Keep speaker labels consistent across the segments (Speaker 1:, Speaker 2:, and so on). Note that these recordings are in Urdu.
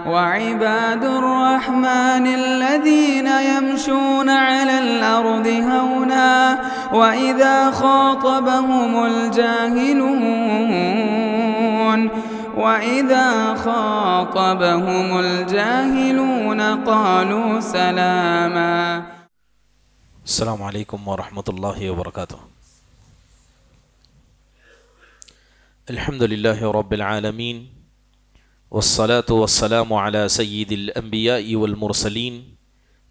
Speaker 1: وعباد الرحمن الذين يمشون على الأرض هونا وإذا خاطبهم الجاهلون قالوا سلاما.
Speaker 2: السلام علیکم ورحمۃ اللہ وبرکاتہ. الحمد للہ رب العالمین والصلاة والسلام على سید الانبیاء والمرسلین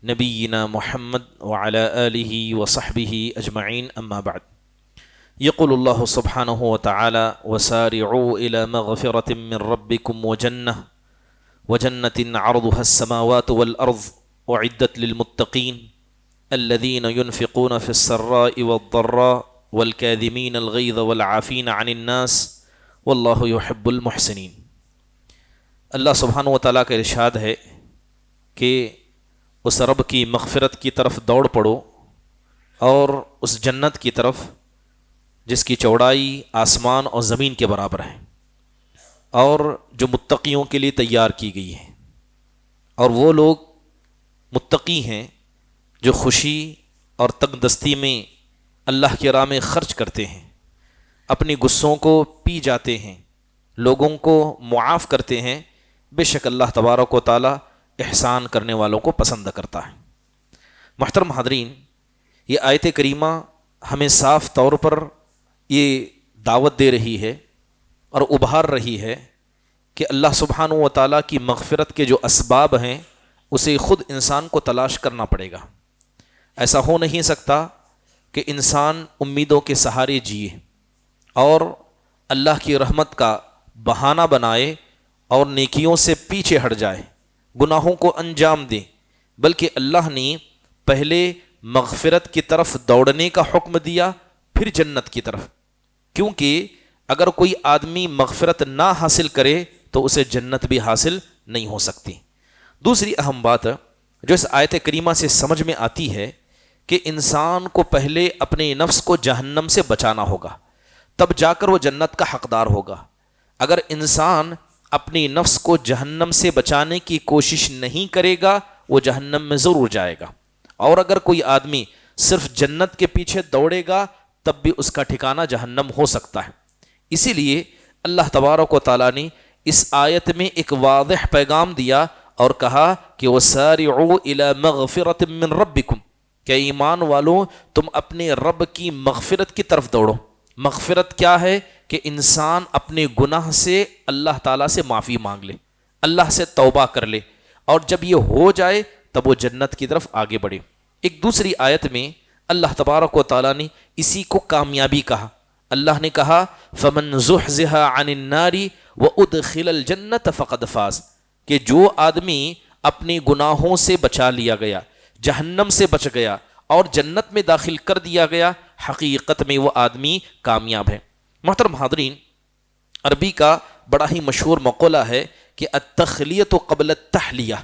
Speaker 2: نبینا محمد وعلى آلہ وصحبہ اجمعین اما بعد. یقول اللہ سبحانہ وتعالی وسارعوا الى مغفرة من ربکم وجنة عرضها السماوات والارض اعدت للمتقین الذين ينفقون في السراء والضراء والكاظمين الغيظ والعافين عن الناس والله يحب المحسنين. اللہ سبحانہ وتعالیٰ کا ارشاد ہے کہ اس رب کی مغفرت کی طرف دوڑ پڑو اور اس جنت کی طرف جس کی چوڑائی آسمان اور زمین کے برابر ہے اور جو متقیوں کے لیے تیار کی گئی ہے. اور وہ لوگ متقی ہیں جو خوشی اور تنگ دستی میں اللہ کی راہ میں خرچ کرتے ہیں، اپنی غصوں کو پی جاتے ہیں، لوگوں کو معاف کرتے ہیں. بے شک اللہ تبارک و تعالی احسان کرنے والوں کو پسند کرتا ہے. محترم حاضرین، یہ آیت کریمہ ہمیں صاف طور پر یہ دعوت دے رہی ہے اور ابھار رہی ہے کہ اللہ سبحانہ و تعالیٰ کی مغفرت کے جو اسباب ہیں اسے خود انسان کو تلاش کرنا پڑے گا. ایسا ہو نہیں سکتا کہ انسان امیدوں کے سہارے جیے اور اللہ کی رحمت کا بہانہ بنائے اور نیکیوں سے پیچھے ہٹ جائے، گناہوں کو انجام دے، بلکہ اللہ نے پہلے مغفرت کی طرف دوڑنے کا حکم دیا پھر جنت کی طرف، کیونکہ اگر کوئی آدمی مغفرت نہ حاصل کرے تو اسے جنت بھی حاصل نہیں ہو سکتی. دوسری اہم بات جو اس آیت کریمہ سے سمجھ میں آتی ہے کہ انسان کو پہلے اپنے نفس کو جہنم سے بچانا ہوگا، تب جا کر وہ جنت کا حقدار ہوگا. اگر انسان اپنی نفس کو جہنم سے بچانے کی کوشش نہیں کرے گا وہ جہنم میں ضرور جائے گا. اور اگر کوئی آدمی صرف جنت کے پیچھے دوڑے گا تب بھی اس کا ٹھکانہ جہنم ہو سکتا ہے. اسی لیے اللہ تبارک و تعالیٰ نے اس آیت میں ایک واضح پیغام دیا اور کہا کہ وَسَارِعُوا إِلَى مَغْفِرَةٍ مِّن رَبِّكُمْ، کہ ایمان والوں تم اپنے رب کی مغفرت کی طرف دوڑو. مغفرت کیا ہے؟ کہ انسان اپنے گناہ سے اللہ تعالیٰ سے معافی مانگ لے، اللہ سے توبہ کر لے، اور جب یہ ہو جائے تب وہ جنت کی طرف آگے بڑھے. ایک دوسری آیت میں اللہ تبارک و تعالیٰ نے اسی کو کامیابی کہا. اللہ نے کہا فَمَنْ زُحْزِحَ عَنِ النَّارِ وَأُدْخِلَ الْجَنَّةَ فَقَدْ فَازَ، کہ جو آدمی اپنے گناہوں سے بچا لیا گیا، جہنم سے بچ گیا اور جنت میں داخل کر دیا گیا، حقیقت میں وہ آدمی کامیاب ہے. محترم حاضرین، عربی کا بڑا ہی مشہور مقولہ ہے کہ التخلیۃ قبل التحلیہ،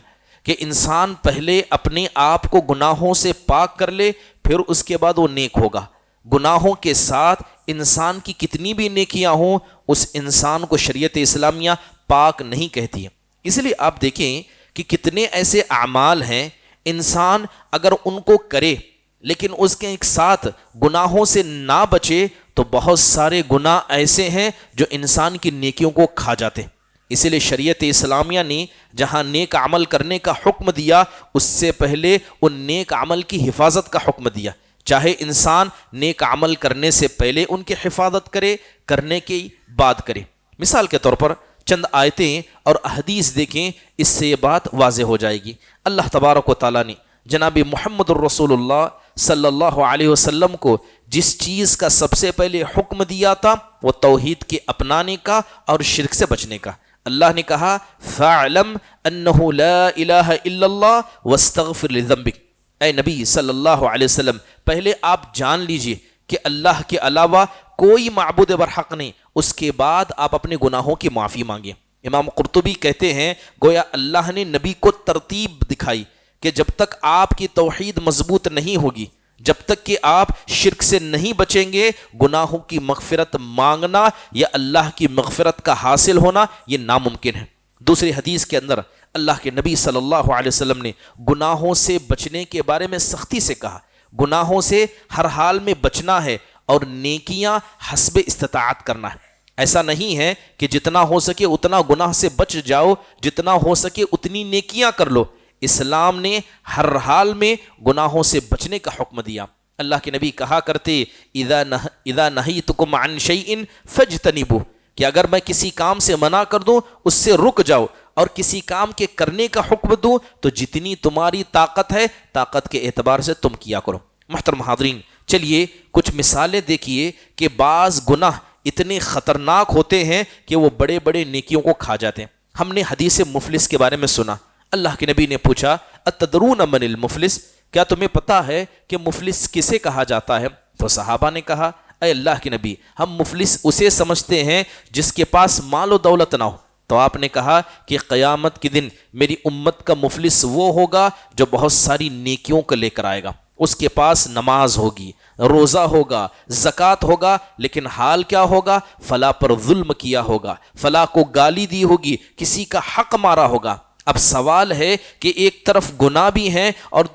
Speaker 2: کہ انسان پہلے اپنے آپ کو گناہوں سے پاک کر لے پھر اس کے بعد وہ نیک ہوگا. گناہوں کے ساتھ انسان کی کتنی بھی نیکیاں ہوں اس انسان کو شریعت اسلامیہ پاک نہیں کہتی ہے. اس لیے آپ دیکھیں کہ کتنے ایسے اعمال ہیں انسان اگر ان کو کرے لیکن اس کے ایک ساتھ گناہوں سے نہ بچے تو بہت سارے گناہ ایسے ہیں جو انسان کی نیکیوں کو کھا جاتے ہیں. اسی لیے شریعت اسلامیہ نے جہاں نیک عمل کرنے کا حکم دیا اس سے پہلے ان نیک عمل کی حفاظت کا حکم دیا. چاہے انسان نیک عمل کرنے سے پہلے ان کی حفاظت کرے، کرنے کے بعد کرے. مثال کے طور پر چند آیتیں اور احادیث دیکھیں، اس سے یہ بات واضح ہو جائے گی. اللہ تبارک و تعالیٰ نے جناب محمد الرسول اللہ صلی اللہ علیہ وسلم کو جس چیز کا سب سے پہلے حکم دیا تھا وہ توحید کے اپنانے کا اور شرک سے بچنے کا. اللہ نے کہا فَاعْلَمْ أَنَّهُ لَا إِلَهَ إِلَّا اللَّهُ وَاسْتَغْفِرْ لِذَنبِكَ، اے نبی صلی اللہ علیہ وسلم پہلے آپ جان لیجئے کہ اللہ کے علاوہ کوئی معبود برحق نہیں، اس کے بعد آپ اپنے گناہوں کی معافی مانگیں. امام قرطبی کہتے ہیں گویا اللہ نے نبی کو ترتیب دکھائی کہ جب تک آپ کی توحید مضبوط نہیں ہوگی، جب تک کہ آپ شرک سے نہیں بچیں گے، گناہوں کی مغفرت مانگنا یا اللہ کی مغفرت کا حاصل ہونا یہ ناممکن ہے. دوسری حدیث کے اندر اللہ کے نبی صلی اللہ علیہ وسلم نے گناہوں سے بچنے کے بارے میں سختی سے کہا. گناہوں سے ہر حال میں بچنا ہے اور نیکیاں حسب استطاعت کرنا ہے. ایسا نہیں ہے کہ جتنا ہو سکے اتنا گناہ سے بچ جاؤ، جتنا ہو سکے اتنی نیکیاں کر لو. اسلام نے ہر حال میں گناہوں سے بچنے کا حکم دیا. اللہ کے نبی کہا کرتے اذا نہیتکم عن شیء فاجتنبوہ، کہ اگر میں کسی کام سے منع کر دوں اس سے رک جاؤ، اور کسی کام کے کرنے کا حکم دوں تو جتنی تمہاری طاقت ہے طاقت کے اعتبار سے تم کیا کرو. محترم حاضرین، چلیے کچھ مثالیں دیکھیے کہ بعض گناہ اتنے خطرناک ہوتے ہیں کہ وہ بڑے بڑے نیکیوں کو کھا جاتے ہیں. ہم نے حدیث مفلس کے بارے میں سنا. اللہ کے نبی نے پوچھا اتدرون من المفلس، کیا تمہیں پتا ہے کہ مفلس کسے کہا جاتا ہے؟ تو صحابہ نے کہا اے اللہ کے نبی، ہم مفلس اسے سمجھتے ہیں جس کے پاس مال و دولت نہ ہو. تو آپ نے کہا کہ قیامت کے دن میری امت کا مفلس وہ ہوگا جو بہت ساری نیکیوں کو لے کر آئے گا. اس کے پاس نماز ہوگی، روزہ ہوگا، زکوٰۃ ہوگا، لیکن حال کیا ہوگا؟ فلاں پر ظلم کیا ہوگا، فلاں کو گالی دی ہوگی، کسی کا حق مارا ہوگا. اب سوال ہے کہ ایک طرف گناہ بھی ہیں اور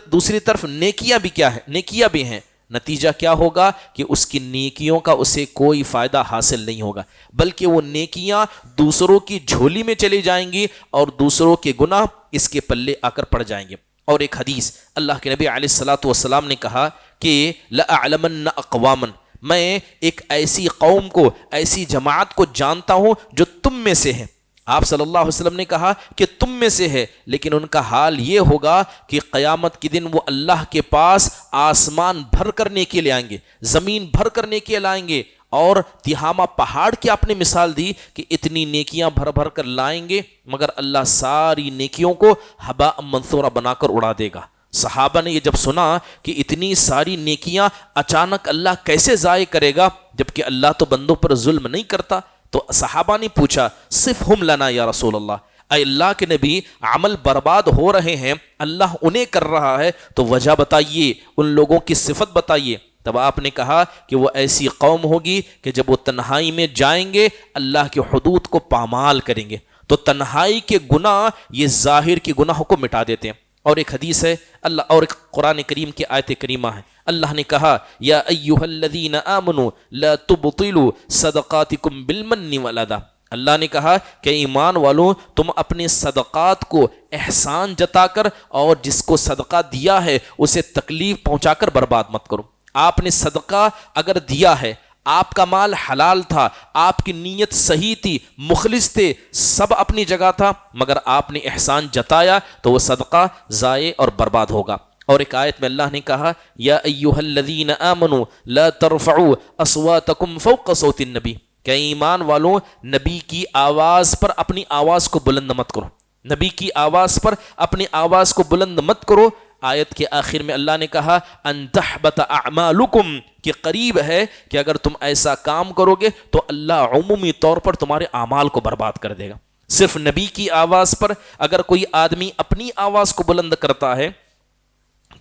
Speaker 2: دوسری طرف نیکیاں بھی کیا ہے؟ نیکیاں بھی ہیں. نتیجہ کیا ہوگا کہ اس کی نیکیوں کا اسے کوئی فائدہ حاصل نہیں ہوگا، بلکہ وہ نیکیاں دوسروں کی جھولی میں چلی جائیں گی اور دوسروں کے گناہ اس کے پلے آ کر پڑ جائیں گے. اور ایک حدیث اللہ کے نبی علیہ الصلاۃ والسلام نے کہا کہ لأعلمن اقواما، میں ایک ایسی قوم کو، ایسی جماعت کو جانتا ہوں جو تم میں سے ہے. آپ صلی اللہ علیہ وسلم نے کہا کہ تم میں سے ہے، لیکن ان کا حال یہ ہوگا کہ قیامت کے دن وہ اللہ کے پاس آسمان بھر کرنے کے لے آئیں گے، زمین بھر کرنے کے لائیں گے، اور تہامہ پہاڑ کی آپ نے مثال دی کہ اتنی نیکیاں بھر بھر کر لائیں گے مگر اللہ ساری نیکیوں کو ہباء منثورا بنا کر اڑا دے گا. صحابہ نے یہ جب سنا کہ اتنی ساری نیکیاں اچانک اللہ کیسے ضائع کرے گا، جبکہ اللہ تو بندوں پر ظلم نہیں کرتا، تو صحابہ نے پوچھا صفہم لنا یا رسول اللہ، اے اللہ کے نبی عمل برباد ہو رہے ہیں، اللہ انہیں کر رہا ہے، تو وجہ بتائیے، ان لوگوں کی صفت بتائیے. تب آپ نے کہا کہ وہ ایسی قوم ہوگی کہ جب وہ تنہائی میں جائیں گے اللہ کے حدود کو پامال کریں گے. تو تنہائی کے گناہ یہ ظاہر کے گناہوں کو مٹا دیتے ہیں. اور ایک حدیث ہے اللہ، اور ایک قرآن کریم کی آیت کریمہ ہے، اللہ نے کہا یا ایھا الذین آمنوا لا تبطلوا صدقاتکم بالمن والاذی. اللہ نے کہا کہ ایمان والوں، تم اپنے صدقات کو احسان جتا کر اور جس کو صدقہ دیا ہے اسے تکلیف پہنچا کر برباد مت کرو. آپ نے صدقہ اگر دیا ہے، آپ کا مال حلال تھا، آپ کی نیت صحیح تھی، مخلص تھے، سب اپنی جگہ تھا، مگر آپ نے احسان جتایا تو وہ صدقہ ضائع اور برباد ہوگا. اور ایک آیت میں اللہ نے کہا یا ایھا الذین آمنوا لا ترفعوا اصواتکم فوق صوت النبی، کہ ایمان والوں نبی کی آواز پر اپنی آواز کو بلند مت کرو، نبی کی آواز پر اپنی آواز کو بلند مت کرو. آیت کے آخر میں اللہ نے کہا ان تحبط اعمالکم، کہ قریب ہے کہ اگر تم ایسا کام کرو گے تو اللہ عمومی طور پر تمہارے اعمال کو برباد کر دے گا. صرف نبی کی آواز پر اگر کوئی آدمی اپنی آواز کو بلند کرتا ہے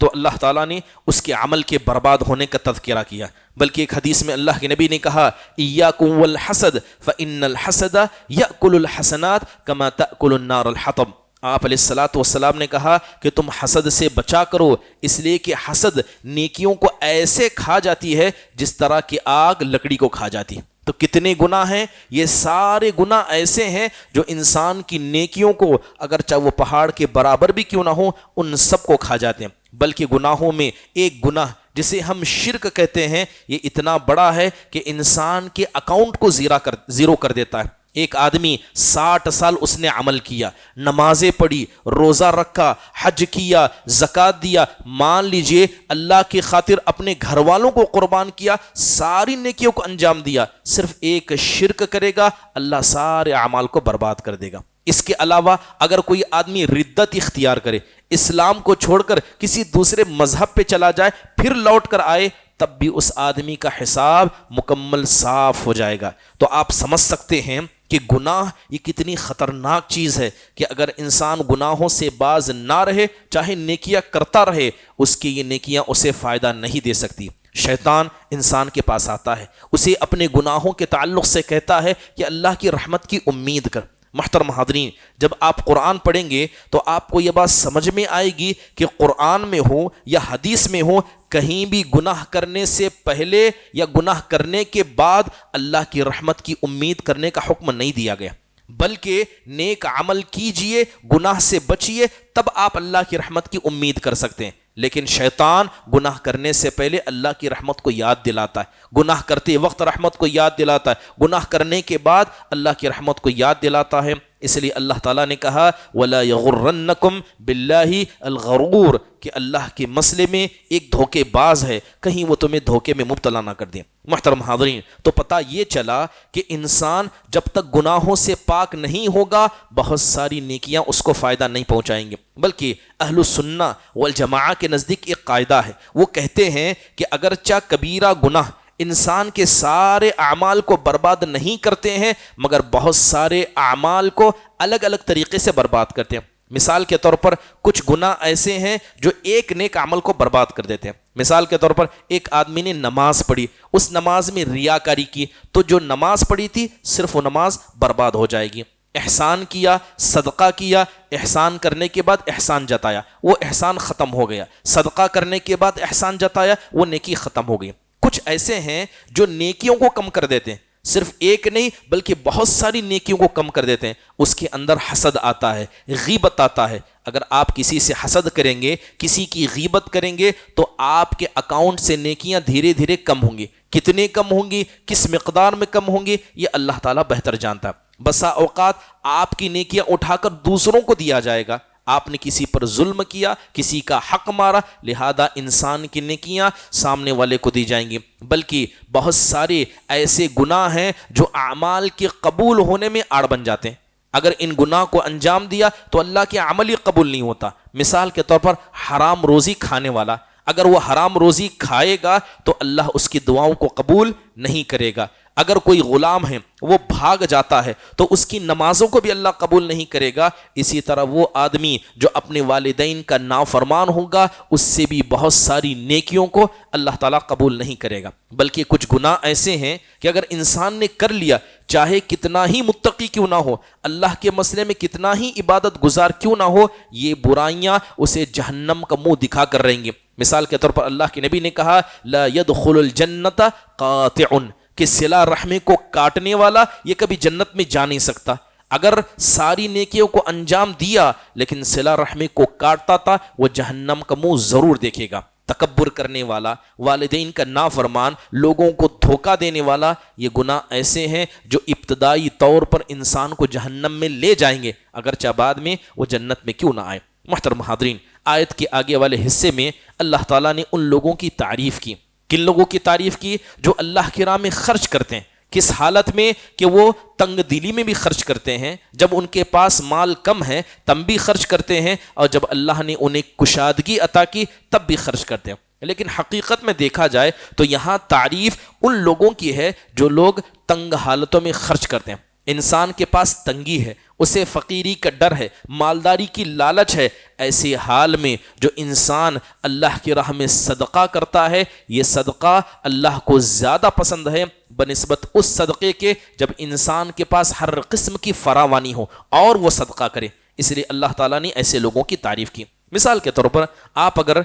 Speaker 2: تو اللہ تعالیٰ نے اس کے عمل کے برباد ہونے کا تذکرہ کیا. بلکہ ایک حدیث میں اللہ کے نبی نے کہا ایاکم والحسد فإن الحسد یأکل الحسنات کما تأکل النار الحطب. آپ علیہ الصلاۃ والسلام نے کہا کہ تم حسد سے بچا کرو، اس لیے کہ حسد نیکیوں کو ایسے کھا جاتی ہے جس طرح کی آگ لکڑی کو کھا جاتی ہے. تو کتنے گناہ ہیں؟ یہ سارے گناہ ایسے ہیں جو انسان کی نیکیوں کو اگر چاہے وہ پہاڑ کے برابر بھی کیوں نہ ہو ان سب کو کھا جاتے ہیں. بلکہ گناہوں میں ایک گناہ جسے ہم شرک کہتے ہیں یہ اتنا بڑا ہے کہ انسان کے اکاؤنٹ کو زیرو کر دیتا ہے. ایک آدمی 60 سال اس نے عمل کیا، نمازیں پڑھی، روزہ رکھا، حج کیا، زکوٰۃ دیا، مان لیجئے اللہ کی خاطر اپنے گھر والوں کو قربان کیا، ساری نیکیوں کو انجام دیا، صرف ایک شرک کرے گا اللہ سارے اعمال کو برباد کر دے گا. اس کے علاوہ اگر کوئی آدمی ردت اختیار کرے، اسلام کو چھوڑ کر کسی دوسرے مذہب پہ چلا جائے، پھر لوٹ کر آئے، تب بھی اس آدمی کا حساب مکمل صاف ہو جائے گا. تو آپ سمجھ سکتے ہیں کہ گناہ یہ کتنی خطرناک چیز ہے کہ اگر انسان گناہوں سے باز نہ رہے، چاہے نیکیاں کرتا رہے، اس کی یہ نیکیاں اسے فائدہ نہیں دے سکتی. شیطان انسان کے پاس آتا ہے، اسے اپنے گناہوں کے تعلق سے کہتا ہے کہ اللہ کی رحمت کی امید کر، محترم حاضرین، جب آپ قرآن پڑھیں گے تو آپ کو یہ بات سمجھ میں آئے گی کہ قرآن میں ہو یا حدیث میں ہو، کہیں بھی گناہ کرنے سے پہلے یا گناہ کرنے کے بعد اللہ کی رحمت کی امید کرنے کا حکم نہیں دیا گیا، بلکہ نیک عمل کیجئے، گناہ سے بچیے، تب آپ اللہ کی رحمت کی امید کر سکتے ہیں۔ لیکن شیطان گناہ کرنے سے پہلے اللہ کی رحمت کو یاد دلاتا ہے، گناہ کرتے وقت رحمت کو یاد دلاتا ہے، گناہ کرنے کے بعد اللہ کی رحمت کو یاد دلاتا ہے۔ اس لیے اللہ تعالیٰ نے کہا وَلَا يَغُرَّنَّكُمْ بِاللَّهِ الْغَرُورُ، کہ اللہ کے مسئلے میں ایک دھوکے باز ہے، کہیں وہ تمہیں دھوکے میں مبتلا نہ کر دیں۔ محترم حاضرین، تو پتہ یہ چلا کہ انسان جب تک گناہوں سے پاک نہیں ہوگا بہت ساری نیکیاں اس کو فائدہ نہیں پہنچائیں گے، بلکہ اہل السنہ والجماعہ کے نزدیک ایک قاعدہ ہے، وہ کہتے ہیں کہ اگرچہ کبیرہ گناہ انسان کے سارے اعمال کو برباد نہیں کرتے ہیں، مگر بہت سارے اعمال کو الگ الگ طریقے سے برباد کرتے ہیں۔ مثال کے طور پر کچھ گناہ ایسے ہیں جو ایک نیک عمل کو برباد کر دیتے ہیں۔ مثال کے طور پر ایک آدمی نے نماز پڑھی، اس نماز میں ریاکاری کی، تو جو نماز پڑھی تھی صرف وہ نماز برباد ہو جائے گی۔ احسان کیا، صدقہ کیا، احسان کرنے کے بعد احسان جتایا، وہ احسان ختم ہو گیا۔ صدقہ کرنے کے بعد احسان جتایا، وہ نیکی ختم ہو گئی۔ کچھ ایسے ہیں جو نیکیوں کو کم کر دیتے ہیں، صرف ایک نہیں بلکہ بہت ساری نیکیوں کو کم کر دیتے ہیں۔ اس کے اندر حسد آتا ہے، غیبت آتا ہے۔ اگر آپ کسی سے حسد کریں گے، کسی کی غیبت کریں گے، تو آپ کے اکاؤنٹ سے نیکیاں دھیرے دھیرے کم ہوں گی۔ کتنے کم ہوں گی، کس مقدار میں کم ہوں گی، یہ اللہ تعالیٰ بہتر جانتا ہے۔ بسا اوقات آپ کی نیکیاں اٹھا کر دوسروں کو دیا جائے گا، آپ نے کسی پر ظلم کیا، کسی کا حق مارا، لہذا انسان کی نیکیاں سامنے والے کو دی جائیں گی۔ بلکہ بہت سارے ایسے گناہ ہیں جو اعمال کے قبول ہونے میں آڑ بن جاتے ہیں۔ اگر ان گناہ کو انجام دیا تو اللہ کے عمل ہی قبول نہیں ہوتا۔ مثال کے طور پر حرام روزی کھانے والا، اگر وہ حرام روزی کھائے گا تو اللہ اس کی دعاؤں کو قبول نہیں کرے گا۔ اگر کوئی غلام ہے وہ بھاگ جاتا ہے تو اس کی نمازوں کو بھی اللہ قبول نہیں کرے گا۔ اسی طرح وہ آدمی جو اپنے والدین کا نافرمان ہوگا، اس سے بھی بہت ساری نیکیوں کو اللہ تعالیٰ قبول نہیں کرے گا۔ بلکہ کچھ گناہ ایسے ہیں کہ اگر انسان نے کر لیا، چاہے کتنا ہی متقی کیوں نہ ہو، اللہ کے مسئلے میں کتنا ہی عبادت گزار کیوں نہ ہو، یہ برائیاں اسے جہنم کا منہ دکھا کر رہیں گی۔ مثال کے طور پر اللہ کے نبی نے کہا لا يدخل الجنت قاطع، کہ صلہ رحمی کو کاٹنے والا یہ کبھی جنت میں جا نہیں سکتا۔ اگر ساری نیکیوں کو انجام دیا لیکن صلہ رحمی کو کاٹتا تھا، وہ جہنم کا منہ ضرور دیکھے گا۔ تکبر کرنے والا، والدین کا نافرمان، لوگوں کو دھوکہ دینے والا، یہ گناہ ایسے ہیں جو ابتدائی طور پر انسان کو جہنم میں لے جائیں گے، اگرچہ بعد میں وہ جنت میں کیوں نہ آئے۔ محترم حاضرین، آیت کے آگے والے حصے میں اللہ تعالیٰ نے ان لوگوں کی تعریف کی۔ کن لوگوں کی تعریف کی؟ جو اللہ کی راہ میں خرچ کرتے ہیں۔ کس حالت میں؟ کہ وہ تنگ دلی میں بھی خرچ کرتے ہیں، جب ان کے پاس مال کم ہے تب بھی خرچ کرتے ہیں، اور جب اللہ نے انہیں کشادگی عطا کی تب بھی خرچ کرتے ہیں۔ لیکن حقیقت میں دیکھا جائے تو یہاں تعریف ان لوگوں کی ہے جو لوگ تنگ حالتوں میں خرچ کرتے ہیں۔ انسان کے پاس تنگی ہے، اسے فقیری کا ڈر ہے، مالداری کی لالچ ہے، ایسے حال میں جو انسان اللہ کی راہ میں صدقہ کرتا ہے، یہ صدقہ اللہ کو زیادہ پسند ہے بنسبت اس صدقے کے جب انسان کے پاس ہر قسم کی فراوانی ہو اور وہ صدقہ کرے۔ اس لیے اللہ تعالیٰ نے ایسے لوگوں کی تعریف کی۔ مثال کے طور پر آپ اگر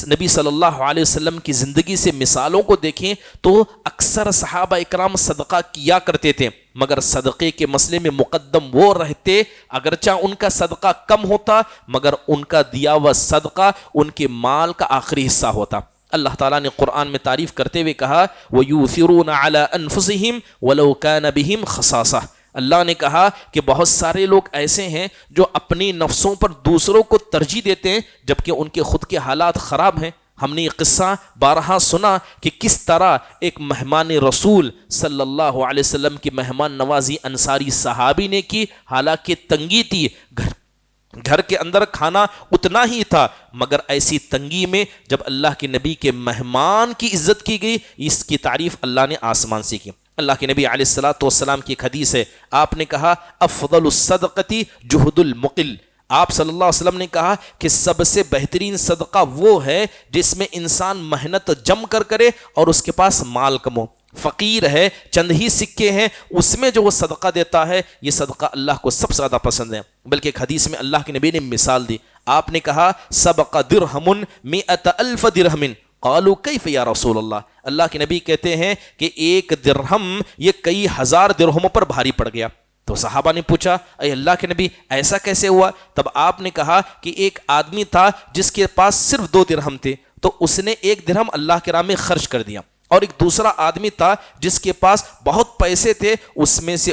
Speaker 2: نبی صلی اللہ علیہ وسلم کی زندگی سے مثالوں کو دیکھیں تو اکثر صحابہ اکرام صدقہ کیا کرتے تھے، مگر صدقے کے مسئلے میں مقدم وہ رہتے، اگرچہ ان کا صدقہ کم ہوتا مگر ان کا دیا ہوا صدقہ ان کے مال کا آخری حصہ ہوتا۔ اللہ تعالیٰ نے قرآن میں تعریف کرتے ہوئے کہا وَيُؤْثِرُونَ عَلَىٰ أَنفُسِهِمْ وَلَوْ كَانَ بِهِمْ خَصَاصَةٌ، اللہ نے کہا کہ بہت سارے لوگ ایسے ہیں جو اپنی نفسوں پر دوسروں کو ترجیح دیتے ہیں جبکہ ان کے خود کے حالات خراب ہیں۔ ہم نے یہ قصہ بارہا سنا کہ کس طرح ایک مہمان رسول صلی اللہ علیہ وسلم کی مہمان نوازی انصاری صحابی نے کی، حالانکہ تنگی تھی، گھر کے اندر کھانا اتنا ہی تھا، مگر ایسی تنگی میں جب اللہ کے نبی کے مہمان کی عزت کی گئی، اس کی تعریف اللہ نے آسمان سے کی۔ اللہ کے نبی علیہ الصلوۃ والسلام کی ایک حدیث ہے، آپ نے کہا افضل الصدقۃ جہد المقل، آپ صلی اللہ علیہ وسلم نے کہا کہ سب سے بہترین صدقہ وہ ہے جس میں انسان محنت جم کر کرے اور اس کے پاس مال کم ہو۔ فقیر ہے, چند ہی سکے ہیں, اس میں جو وہ صدقہ دیتا ہے یہ صدقہ اللہ کو سب سے زیادہ پسند ہے. بلکہ ایک حدیث میں اللہ کے نبی نے مثال دی, آپ نے کہا سبق درہم 100,000 درہم, قالوا کیف یا رسول اللہ, اللہ کے نبی کہتے ہیں کہ ایک درہم یہ کئی ہزار درہموں پر بھاری پڑ گیا. تو صحابہ نے پوچھا اے اللہ کے نبی ایسا کیسے ہوا؟ تب آپ نے کہا کہ ایک آدمی تھا جس کے پاس صرف 2 درہم تھے, تو اس نے 1 درہم اللہ کے راہ میں خرچ کر دیا, اور ایک دوسرا آدمی تھا جس کے پاس بہت پیسے تھے, اس میں سے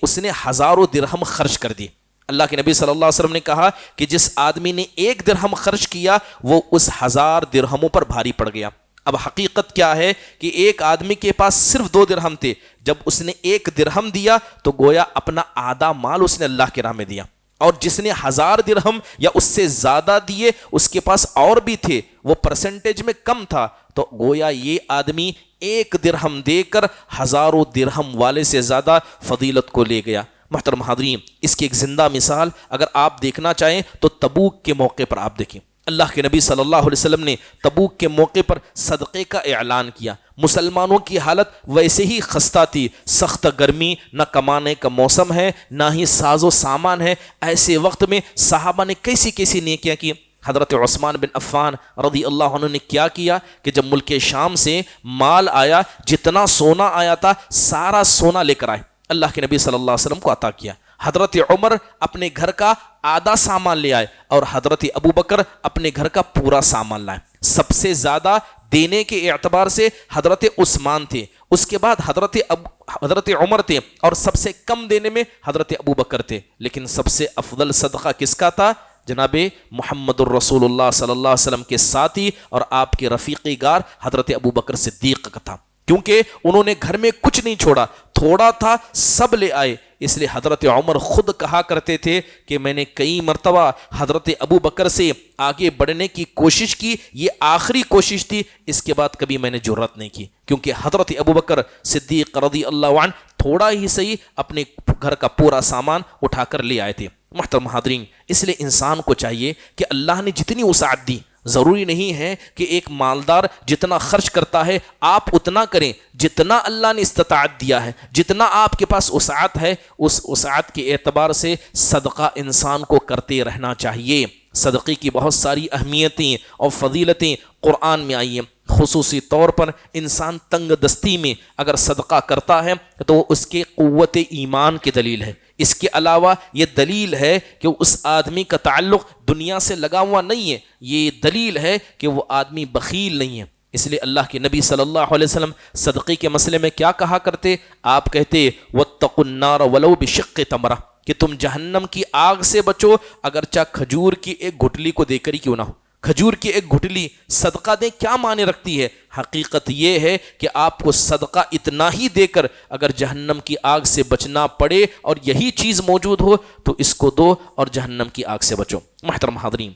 Speaker 2: اس نے ہزاروں درہم خرچ کر دی. اللہ کے نبی صلی اللہ علیہ وسلم نے کہا کہ جس آدمی نے 1 درہم خرچ کیا وہ اس 1000 درہموں پر بھاری پڑ گیا. اب حقیقت کیا ہے کہ ایک آدمی کے پاس صرف 2 درہم تھے, جب اس نے 1 درہم دیا تو گویا اپنا آدھا مال اس نے اللہ کے راہ میں دیا, اور جس نے 1000 درہم یا اس سے زیادہ دیے اس کے پاس اور بھی تھے, وہ پرسنٹیج میں کم تھا, تو گویا یہ آدمی 1 درہم دے کر ہزاروں درہم والے سے زیادہ فضیلت کو لے گیا. محترم حاضرین, اس کی ایک زندہ مثال اگر آپ دیکھنا چاہیں تو تبوک کے موقع پر آپ دیکھیں. اللہ کے نبی صلی اللہ علیہ وسلم نے تبوک کے موقع پر صدقے کا اعلان کیا. مسلمانوں کی حالت ویسے ہی خستہ تھی, سخت گرمی, نہ کمانے کا موسم ہے نہ ہی ساز و سامان ہے. ایسے وقت میں صحابہ نے کیسی کیسی نیکیاں کی. حضرت عثمان بن عفان رضی اللہ عنہ نے کیا کیا کہ جب ملک شام سے مال آیا, جتنا سونا آیا تھا سارا سونا لے کر آئے, اللہ کے نبی صلی اللہ علیہ وسلم کو عطا کیا. حضرت عمر اپنے گھر کا آدھا سامان لے آئے, اور حضرت ابو بکر اپنے گھر کا پورا سامان لائے. سب سے زیادہ دینے کے اعتبار سے حضرت عثمان تھے, اس کے بعد حضرت عمر تھے, اور سب سے کم دینے میں حضرت ابو بکر تھے. لیکن سب سے افضل صدقہ کس کا تھا؟ جناب محمد الرسول اللہ صلی اللہ علیہ وسلم کے ساتھی اور آپ کے رفیقی گار حضرت ابو بکر صدیق کا تھا, کیونکہ انہوں نے گھر میں کچھ نہیں چھوڑا, تھوڑا تھا سب لے آئے. اس لیے حضرت عمر خود کہا کرتے تھے کہ میں نے کئی مرتبہ حضرت ابو بکر سے آگے بڑھنے کی کوشش کی, یہ آخری کوشش تھی, اس کے بعد کبھی میں نے جرأت نہیں کی, کیونکہ حضرت ابو بکر صدیق رضی اللہ عنہ تھوڑا ہی صحیح اپنے گھر کا پورا سامان اٹھا کر لے آئے تھے. محترم حاضرین, اس لیے انسان کو چاہیے کہ اللہ نے جتنی وسعت دی, ضروری نہیں ہے کہ ایک مالدار جتنا خرچ کرتا ہے آپ اتنا کریں, جتنا اللہ نے استطاعت دیا ہے, جتنا آپ کے پاس وسعت ہے, اس وسعت کے اعتبار سے صدقہ انسان کو کرتے رہنا چاہیے. صدقے کی بہت ساری اہمیتیں اور فضیلتیں قرآن میں آئی ہیں. خصوصی طور پر انسان تنگ دستی میں اگر صدقہ کرتا ہے تو اس کے قوت ایمان کی دلیل ہے. اس کے علاوہ یہ دلیل ہے کہ اس آدمی کا تعلق دنیا سے لگا ہوا نہیں ہے, یہ دلیل ہے کہ وہ آدمی بخیل نہیں ہے. اس لیے اللہ کے نبی صلی اللہ علیہ وسلم صدقے کے مسئلے میں کیا کہا کرتے؟ آپ کہتے واتقوا النار ولو بشق تمرہ, کہ تم جہنم کی آگ سے بچو اگرچہ کھجور کی ایک گٹلی کو دے کر ہی کیوں نہ ہو. کھجور کی ایک گٹلی صدقہ دیں کیا معنی رکھتی ہے؟ حقیقت یہ ہے کہ آپ کو صدقہ اتنا ہی دے کر اگر جہنم کی آگ سے بچنا پڑے اور یہی چیز موجود ہو تو اس کو دو اور جہنم کی آگ سے بچو. محترم حاضرین,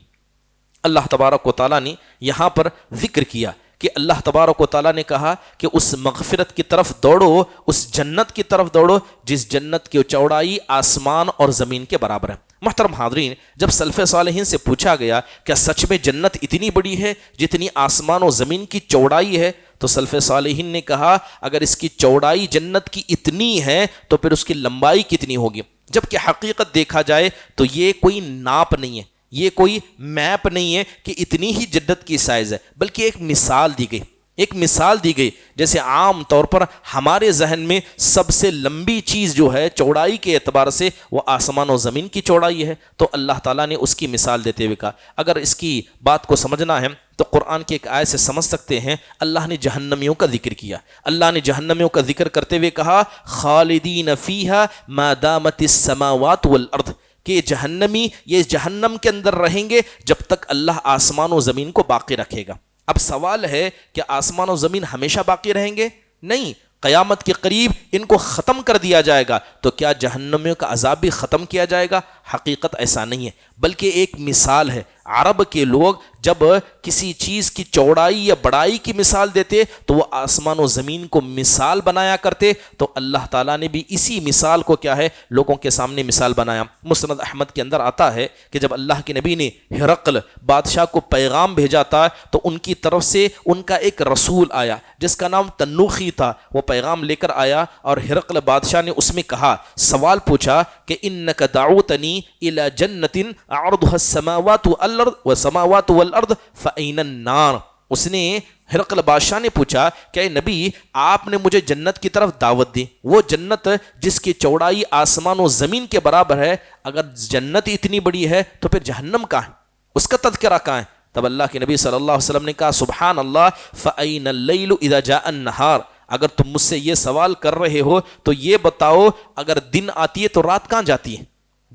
Speaker 2: اللہ تبارک و تعالیٰ نے یہاں پر ذکر کیا کہ اللہ تبارک و تعالیٰ نے کہا کہ اس مغفرت کی طرف دوڑو, اس جنت کی طرف دوڑو جس جنت کی چوڑائی آسمان اور زمین کے برابر ہے. محترم حاضرین, جب سلف صالحین سے پوچھا گیا کیا سچ میں جنت اتنی بڑی ہے جتنی آسمان و زمین کی چوڑائی ہے, تو سلف صالحین نے کہا اگر اس کی چوڑائی جنت کی اتنی ہے تو پھر اس کی لمبائی کتنی ہوگی. جبکہ حقیقت دیکھا جائے تو یہ کوئی ناپ نہیں ہے, یہ کوئی میپ نہیں ہے کہ اتنی ہی جنت کی سائز ہے, بلکہ ایک مثال دی گئی. ایک مثال دی گئی جیسے عام طور پر ہمارے ذہن میں سب سے لمبی چیز جو ہے چوڑائی کے اعتبار سے وہ آسمان و زمین کی چوڑائی ہے, تو اللہ تعالیٰ نے اس کی مثال دیتے ہوئے کہا. اگر اس کی بات کو سمجھنا ہے تو قرآن کی ایک آیت سے سمجھ سکتے ہیں. اللہ نے جہنمیوں کا ذکر کیا, اللہ نے جہنمیوں کا ذکر کرتے ہوئے کہا خالدین فیہا ما دامت السماوات والارض, کہ جہنمی یہ جہنم کے اندر رہیں گے جب تک اللہ آسمان و زمین کو باقی رکھے گا. اب سوال ہے کہ آسمان و زمین ہمیشہ باقی رہیں گے؟ نہیں, قیامت کے قریب ان کو ختم کر دیا جائے گا. تو کیا جہنمیوں کا عذاب بھی ختم کیا جائے گا؟ حقیقت ایسا نہیں ہے, بلکہ ایک مثال ہے. عرب کے لوگ جب کسی چیز کی چوڑائی یا بڑائی کی مثال دیتے تو وہ آسمان و زمین کو مثال بنایا کرتے، تو اللہ تعالیٰ نے بھی اسی مثال کو کیا ہے لوگوں کے سامنے مثال بنایا۔ مسند احمد کے اندر آتا ہے کہ جب اللہ کے نبی نے ہرقل بادشاہ کو پیغام بھیجا تھا تو ان کی طرف سے ان کا ایک رسول آیا جس کا نام تنوخی تھا، وہ پیغام لے کر آیا اور ہرقل بادشاہ نے اس میں کہا، سوال پوچھا کہ انک دعوتنی الی جنت عرضها السماوات والارض فأین النار۔ اس نے ہرقل بادشاہ نے پوچھا کہ اے نبی آپ نے مجھے جنت کی طرف دعوت دی، وہ جنت جس کی چوڑائی آسمان و زمین کے برابر ہے، اگر جنت اتنی بڑی ہے تو پھر جہنم کہاں ہے، اس کا تذکرہ کہاں ہے؟ تب اللہ کے نبی صلی اللہ علیہ وسلم نے کہا، سبحان اللہ، فأین اللیل اذا جاء النہار۔ اگر تم مجھ سے یہ سوال کر رہے ہو تو یہ بتاؤ اگر دن آتی ہے تو رات کہاں جاتی ہے؟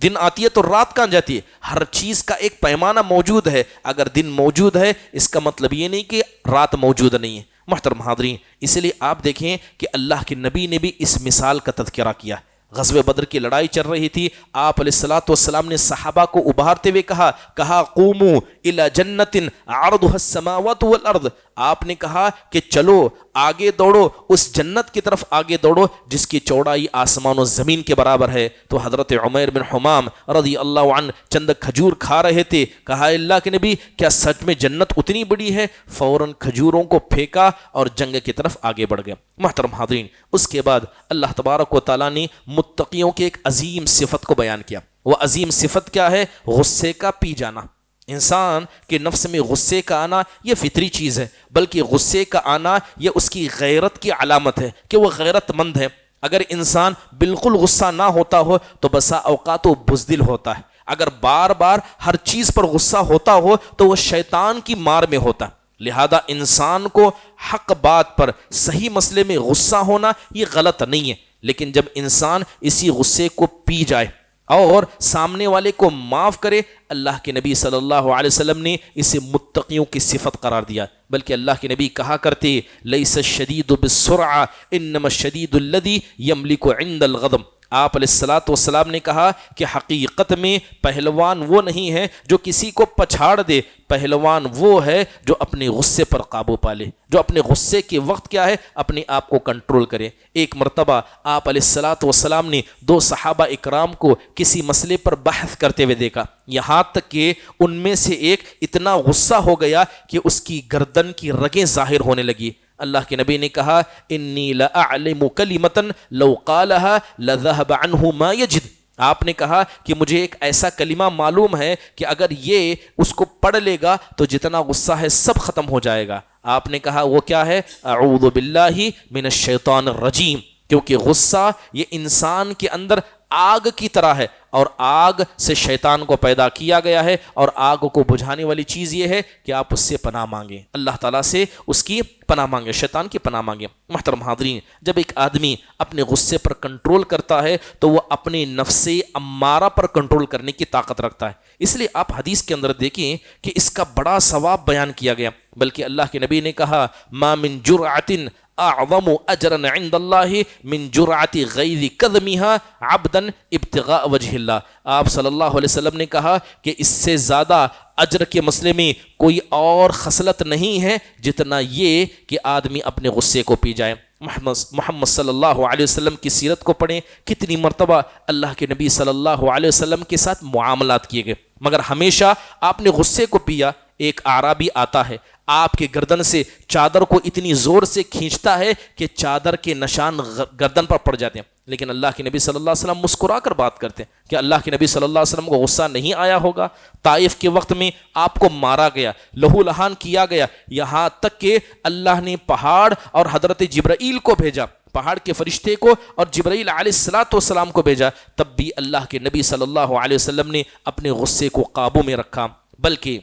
Speaker 2: دن آتی ہے تو رات کہاں جاتی ہے؟ ہر چیز کا ایک پیمانہ موجود ہے، اگر دن موجود ہے اس کا مطلب یہ نہیں کہ رات موجود نہیں ہے۔ محترم حاضرین، اس لیے آپ دیکھیں کہ اللہ کے نبی نے بھی اس مثال کا تذکرہ کیا۔ غزوہ بدر کی لڑائی چل رہی تھی، آپ علیہ الصلوۃ والسلام نے صحابہ کو ابھارتے ہوئے کہا قوموا الی جنت عرضها السماوات والارض۔ آپ نے کہا کہ چلو آگے دوڑو، اس جنت کی طرف آگے دوڑو جس کی چوڑائی آسمان و زمین کے برابر ہے۔ تو حضرت عمیر بن حمام رضی اللہ عنہ چند کھجور کھا رہے تھے، کہا اللہ کے نبی کیا سچ میں جنت اتنی بڑی ہے؟ فوراً کھجوروں کو پھینکا اور جنگ کی طرف آگے بڑھ گئے۔ محترم حاضرین، اس کے بعد اللہ تبارک و تعالیٰ نے متقیوں کی ایک عظیم صفت کو بیان کیا۔ وہ عظیم صفت کیا ہے؟ غصے کا پی جانا۔ انسان کے نفس میں غصے کا آنا یہ فطری چیز ہے، بلکہ غصے کا آنا یہ اس کی غیرت کی علامت ہے کہ وہ غیرت مند ہے۔ اگر انسان بالکل غصہ نہ ہوتا ہو تو بسا اوقات وہ بزدل ہوتا ہے، اگر بار بار ہر چیز پر غصہ ہوتا ہو تو وہ شیطان کی مار میں ہوتا ہے۔ لہذا انسان کو حق بات پر صحیح مسئلے میں غصہ ہونا یہ غلط نہیں ہے، لیکن جب انسان اسی غصے کو پی جائے اور سامنے والے کو معاف کرے، اللہ کے نبی صلی اللہ علیہ وسلم نے اسے متقیوں کی صفت قرار دیا۔ بلکہ اللہ کے نبی کہا کرتے، لیس الشدید بالسرعہ انما الشدید الذی یملک عند الغضب۔ آپ علیہ الصلوۃ والسلام نے کہا کہ حقیقت میں پہلوان وہ نہیں ہے جو کسی کو پچھاڑ دے، پہلوان وہ ہے جو اپنے غصے پر قابو پا لے، جو اپنے غصے کے وقت کیا ہے اپنے آپ کو کنٹرول کرے۔ ایک مرتبہ آپ علیہ الصلوۃ والسلام نے دو صحابہ اکرام کو کسی مسئلے پر بحث کرتے ہوئے دیکھا، یہاں تک کہ ان میں سے ایک اتنا غصہ ہو گیا کہ اس کی گردن کی رگیں ظاہر ہونے لگی۔ اللہ کے نبی نے کہا، انی لأعلم کلمۃ لو قالها لذهب عنه ما یجد۔ آپ نے کہا کہ مجھے ایک ایسا کلمہ معلوم ہے کہ اگر یہ اس کو پڑھ لے گا تو جتنا غصہ ہے سب ختم ہو جائے گا۔ آپ نے کہا وہ کیا ہے؟ اعوذ باللہ من الشیطان الرجیم، کیونکہ غصہ یہ انسان کے اندر آگ کی طرح ہے اور آگ سے شیطان کو پیدا کیا گیا ہے، اور آگ کو بجھانے والی چیز یہ ہے کہ آپ اس سے پناہ مانگیں، اللہ تعالیٰ سے اس کی پناہ مانگیں، شیطان کی پناہ مانگیں۔ محترم حاضرین، جب ایک آدمی اپنے غصے پر کنٹرول کرتا ہے تو وہ اپنے نفس امارہ پر کنٹرول کرنے کی طاقت رکھتا ہے۔ اس لیے آپ حدیث کے اندر دیکھیں کہ اس کا بڑا ثواب بیان کیا گیا، بلکہ اللہ کے نبی نے کہا، ما من جرعۃ اعظم اجرا عند اللہ من جرعۃ غیظ کظمها عبدا ابتغاء وجہ اللہ۔ آپ صلی اللہ علیہ وسلم نے کہا کہ اس سے زیادہ اجر کے مسئلے میں کوئی اور خصلت نہیں ہے جتنا یہ کہ آدمی اپنے غصے کو پی جائے۔ محمد صلی اللہ علیہ وسلم کی سیرت کو پڑھیں، کتنی مرتبہ اللہ کے نبی صلی اللہ علیہ وسلم کے ساتھ معاملات کیے گئے، مگر ہمیشہ آپ نے غصے کو پیا۔ ایک اعرابی آتا ہے، آپ کے گردن سے چادر کو اتنی زور سے کھینچتا ہے کہ چادر کے نشان گردن پر پڑ جاتے ہیں، لیکن اللہ کے نبی صلی اللہ علیہ وسلم مسکرا کر بات کرتے ہیں کہ اللہ کے نبی صلی اللہ علیہ وسلم کو غصہ نہیں آیا ہوگا؟ طائف کے وقت میں آپ کو مارا گیا، لہو لہان کیا گیا، یہاں تک کہ اللہ نے پہاڑ اور حضرت جبرائیل کو بھیجا، پہاڑ کے فرشتے کو اور جبرائیل علیہ الصلوۃ والسلام کو بھیجا، تب بھی اللہ کے نبی صلی اللہ علیہ وسلم نے اپنے غصے کو قابو میں رکھا۔ بلکہ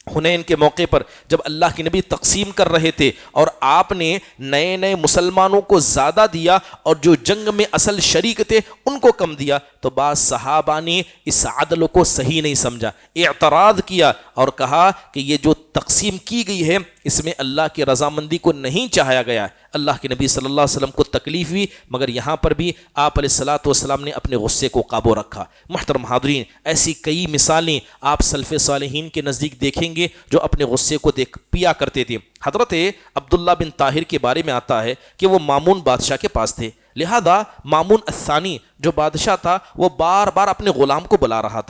Speaker 2: حنین کے موقع پر جب اللہ کے نبی تقسیم کر رہے تھے اور آپ نے نئے نئے مسلمانوں کو زیادہ دیا اور جو جنگ میں اصل شریک تھے ان کو کم دیا، تو بعض صحابہ نے اس عدل کو صحیح نہیں سمجھا، اعتراض کیا اور کہا کہ یہ جو تقسیم کی گئی ہے اس میں اللہ کی رضامندی کو نہیں چاہا گیا ہے۔ اللہ کے نبی صلی اللہ علیہ وسلم کو تکلیف ہوئی، مگر یہاں پر بھی آپ علیہ الصلوۃ والسلام نے اپنے غصے کو قابو رکھا۔ محترم حاضرین، ایسی کئی مثالیں آپ سلف صالحین کے نزدیک دیکھیں گے جو اپنے غصے کو پیا کرتے تھے۔ حضرت عبداللہ بن طاہر کے بارے میں آتا ہے کہ وہ مامون بادشاہ کے پاس تھے، لہذا مامون الثانی جو بادشاہ تھا وہ بار بار اپنے غلام کو بلا رہا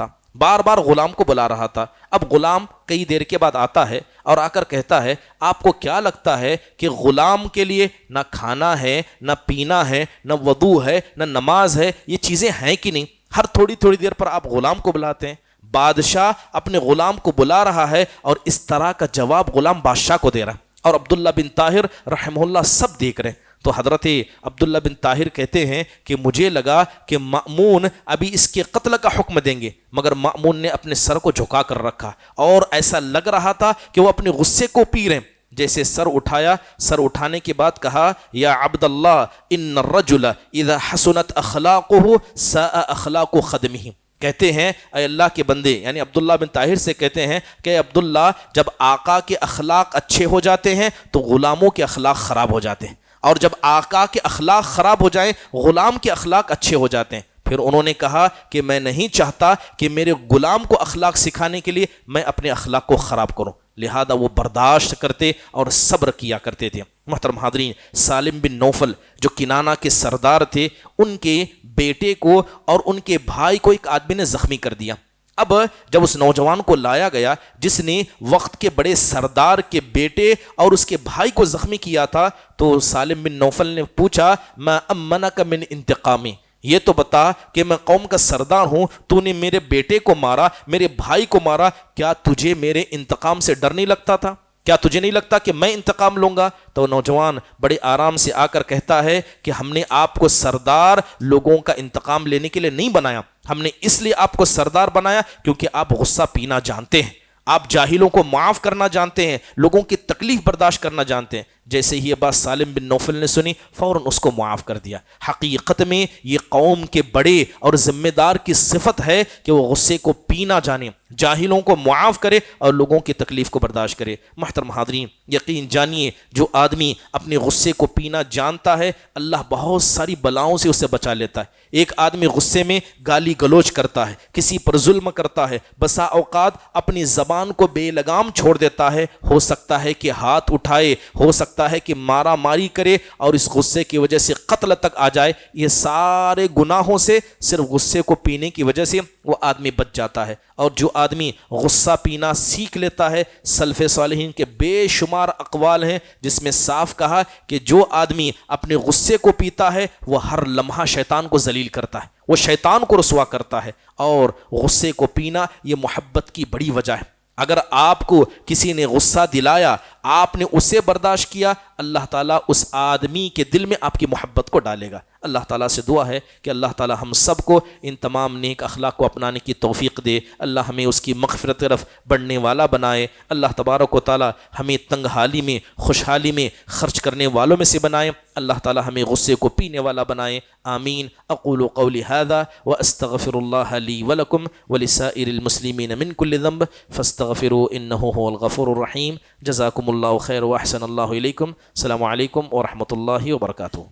Speaker 2: تھا، اب غلام کئی دیر کے بعد آتا ہے اور آ کر کہتا ہے آپ کو کیا لگتا ہے کہ غلام کے لیے نہ کھانا ہے، نہ پینا ہے، نہ وضو ہے، نہ نماز ہے، یہ چیزیں ہیں کہ نہیں؟ ہر تھوڑی تھوڑی دیر پر آپ غلام کو بلاتے ہیں۔ بادشاہ اپنے غلام کو بلا رہا ہے اور اس طرح کا جواب غلام بادشاہ کو دے رہا ہے، اور عبداللہ بن طاہر رحمہ اللہ سب دیکھ رہے ہیں۔ تو حضرت عبداللہ بن طاہر کہتے ہیں کہ مجھے لگا کہ مأمون ابھی اس کے قتل کا حکم دیں گے، مگر مأمون نے اپنے سر کو جھکا کر رکھا اور ایسا لگ رہا تھا کہ وہ اپنے غصے کو پی رہے ہیں۔ جیسے سر اٹھایا، سر اٹھانے کے بعد کہا یا عبداللہ ان الرجل اذا حسنت اخلاقہ ساء اخلاق خدمہ، کہتے ہیں اے اللہ کے بندے، یعنی عبداللہ بن طاہر سے کہتے ہیں کہ عبداللہ جب آقا کے اخلاق اچھے ہو جاتے ہیں تو غلاموں کے اخلاق خراب ہو جاتے ہیں، اور جب آقا کے اخلاق خراب ہو جائیں غلام کے اخلاق اچھے ہو جاتے ہیں۔ پھر انہوں نے کہا کہ میں نہیں چاہتا کہ میرے غلام کو اخلاق سکھانے کے لیے میں اپنے اخلاق کو خراب کروں، لہذا وہ برداشت کرتے اور صبر کیا کرتے تھے۔ محترم حاضرین، سالم بن نوفل جو کنانہ کے سردار تھے، ان کے بیٹے کو اور ان کے بھائی کو ایک آدمی نے زخمی کر دیا۔ اب جب اس نوجوان کو لایا گیا جس نے وقت کے بڑے سردار کے بیٹے اور اس کے بھائی کو زخمی کیا تھا، تو سالم بن نوفل نے پوچھا ما امنک من انتقامی، یہ تو بتا کہ میں قوم کا سردار ہوں، تو نے میرے بیٹے کو مارا، میرے بھائی کو مارا، کیا تجھے میرے انتقام سے ڈر نہیں لگتا تھا؟ کیا تجھے نہیں لگتا کہ میں انتقام لوں گا؟ تو نوجوان بڑے آرام سے آ کر کہتا ہے کہ ہم نے آپ کو سردار لوگوں کا انتقام لینے کے لیے نہیں بنایا، ہم نے اس لیے آپ کو سردار بنایا کیونکہ آپ غصہ پینا جانتے ہیں، آپ جاہلوں کو معاف کرنا جانتے ہیں، لوگوں کی تکلیف برداشت کرنا جانتے ہیں۔ جیسے ہی یہ بات سالم بن نوفل نے سنی فوراً اس کو معاف کر دیا۔ حقیقت میں یہ قوم کے بڑے اور ذمہ دار کی صفت ہے کہ وہ غصے کو پینا جانے، جاہلوں کو معاف کرے اور لوگوں کی تکلیف کو برداشت کرے۔ محترم حاضرین، یقین جانیے جو آدمی اپنے غصے کو پینا جانتا ہے اللہ بہت ساری بلاؤں سے اسے بچا لیتا ہے۔ ایک آدمی غصے میں گالی گلوچ کرتا ہے، کسی پر ظلم کرتا ہے، بسا اوقات اپنی زبان کو بے لگام چھوڑ دیتا ہے، ہو سکتا ہے کہ ہاتھ اٹھائے، ہو سکتا ہے کہ مارا ماری کرے اور اس غصے کی وجہ سے قتل تک آ جائے۔ یہ سارے گناہوں سے صرف غصے کو پینے کی وجہ سے وہ آدمی بچ جاتا ہے۔ اور جو آدمی غصہ پینا سیکھ لیتا ہے، سلف صالحین کے بے شمار اقوال ہیں جس میں صاف کہا کہ جو آدمی اپنے غصے کو پیتا ہے وہ ہر لمحہ شیطان کو ذلیل کرتا ہے، وہ شیطان کو رسوا کرتا ہے۔ اور غصے کو پینا یہ محبت کی بڑی وجہ ہے۔ اگر آپ کو کسی نے غصہ دلایا، آپ نے اسے برداشت کیا، اللہ تعالیٰ اس آدمی کے دل میں آپ کی محبت کو ڈالے گا۔ اللہ تعالیٰ سے دعا ہے کہ اللہ تعالیٰ ہم سب کو ان تمام نیک اخلاق کو اپنانے کی توفیق دے، اللہ ہمیں اس کی مغفرت طرف بڑھنے والا بنائے، اللہ تبارک و تعالیٰ ہمیں تنگ حالی میں خوشحالی میں خرچ کرنے والوں میں سے بنائے، اللہ تعالیٰ ہمیں غصے کو پینے والا بنائے، آمین۔ اقول قولی ھذا واستغفر اللہ لی ولکم ولسائر المسلمین من کل ذنب فاستغفروا انہ هو الغفور الرحیم۔ جزاکم اللہ خیر واحسن اللہ علیکم۔ السلام علیکم ورحمۃ اللہ وبرکاتہ۔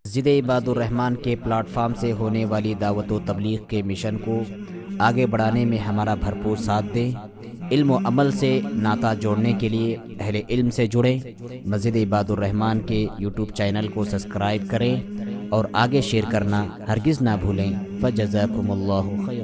Speaker 3: مسجد عباد الرحمن کے پلیٹ فارم سے ہونے والی دعوت و تبلیغ کے مشن کو آگے بڑھانے میں ہمارا بھرپور ساتھ دیں۔ علم و عمل سے ناطہ جوڑنے کے لیے اہل علم سے جڑیں۔ مسجد عباد الرحمن کے یوٹیوب چینل کو سبسکرائب کریں اور آگے شیئر کرنا ہرگز نہ بھولیں۔ فجزاکم اللہ خیر۔